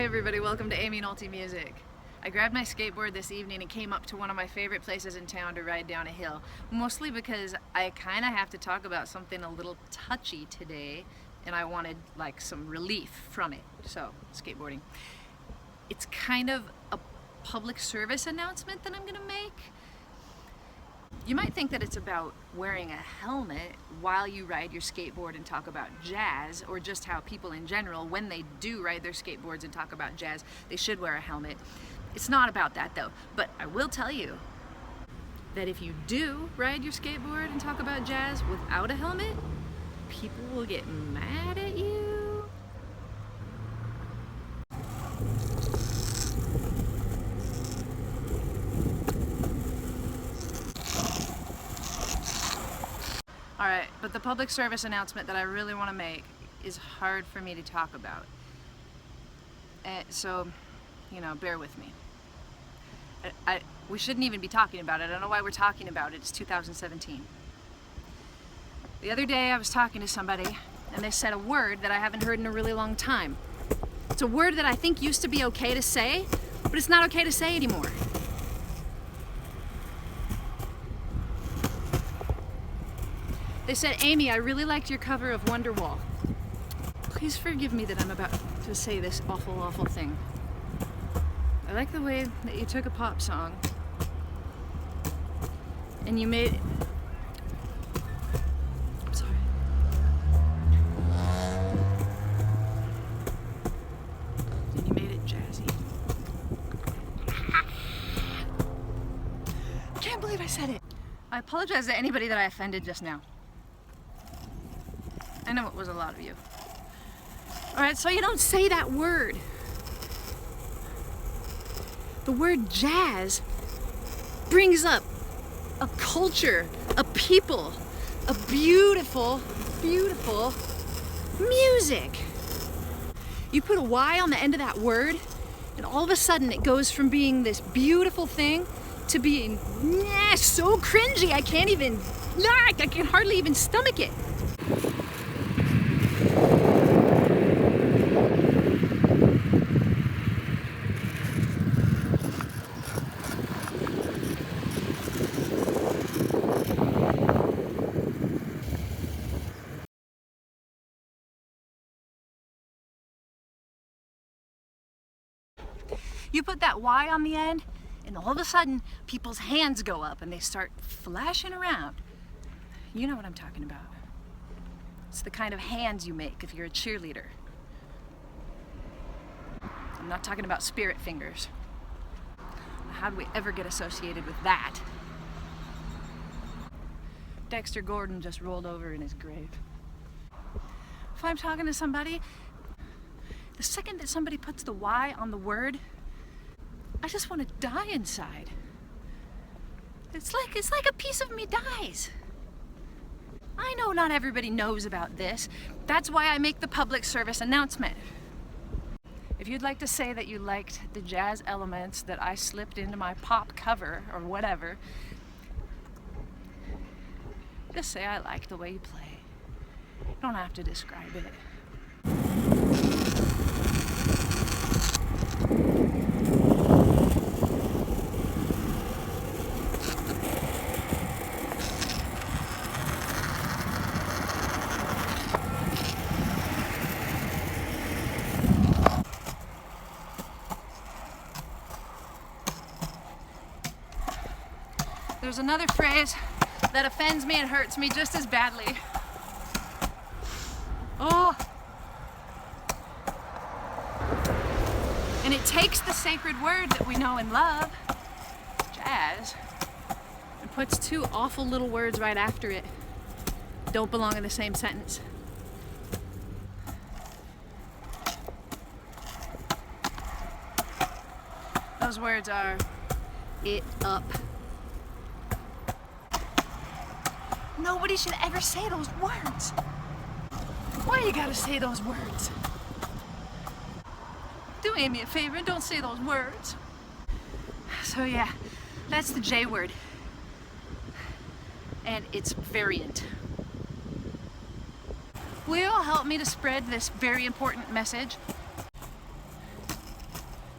Hi everybody, welcome to Aimee Nolte Music. I grabbed my skateboard this evening and came up to one of my favorite places in town to ride down a hill. Mostly because I kind of have to talk about something a little touchy today and I wanted like some relief from it. So, skateboarding. It's kind of a public service announcement that I'm gonna make. You might think that it's about wearing a helmet while you ride your skateboard and talk about jazz, or just how people in general, when they do ride their skateboards and talk about jazz, they should wear a helmet. It's not about that though, but I will tell you that if you do ride your skateboard and talk about jazz without a helmet, people will get mad at you. Alright, but the public service announcement that I really want to make is hard for me to talk about. So, you know, bear with me. We shouldn't even be talking about it. I don't know why we're talking about it. It's 2017. The other day I was talking to somebody and they said a word that I haven't heard in a really long time. It's a word that I think used to be okay to say, but it's not okay to say anymore. They said, Aimee, I really liked your cover of Wonderwall. Please forgive me that I'm about to say this awful, awful thing. I like the way that you took a pop song and you made... I'm sorry. And you made it jazzy. I can't believe I said it. I apologize to anybody that I offended just now. I know it was a lot of you. Alright, so you don't say that word. The word jazz brings up a culture, a people, a beautiful, beautiful music. You put a Y on the end of that word, and all of a sudden it goes from being this beautiful thing to being so cringy I can hardly even stomach it. You put that Y on the end, and all of a sudden, people's hands go up and they start flashing around. You know what I'm talking about. It's the kind of hands you make if you're a cheerleader. I'm not talking about spirit fingers. How do we ever get associated with that? Dexter Gordon just rolled over in his grave. If I'm talking to somebody, the second that somebody puts the Y on the word, I just want to die inside. It's like a piece of me dies. I know not everybody knows about this. That's why I make the public service announcement. If you'd like to say that you liked the jazz elements that I slipped into my pop cover or whatever, just say I like the way you play. You don't have to describe it. There's another phrase that offends me and hurts me just as badly. Oh. And it takes the sacred word that we know and love, jazz, and puts two awful little words right after it. Don't belong in the same sentence. Those words are, it up. Nobody should ever say those words. Why you gotta say those words? Do Aimee a favor and don't say those words. So yeah, that's the J word. And its variant. Will you all help me to spread this very important message?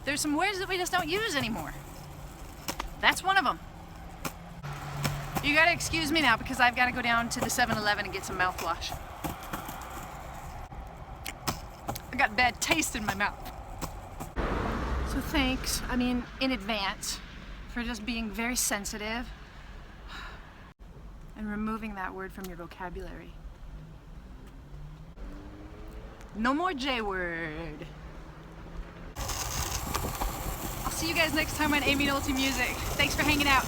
There's some words that we just don't use anymore. That's one of them. You gotta excuse me now because I've gotta go down to the 7-Eleven and get some mouthwash. I got a bad taste in my mouth. So thanks, in advance, for just being very sensitive and removing that word from your vocabulary. No more J word. I'll see you guys next time on Aimee Nolte Music. Thanks for hanging out.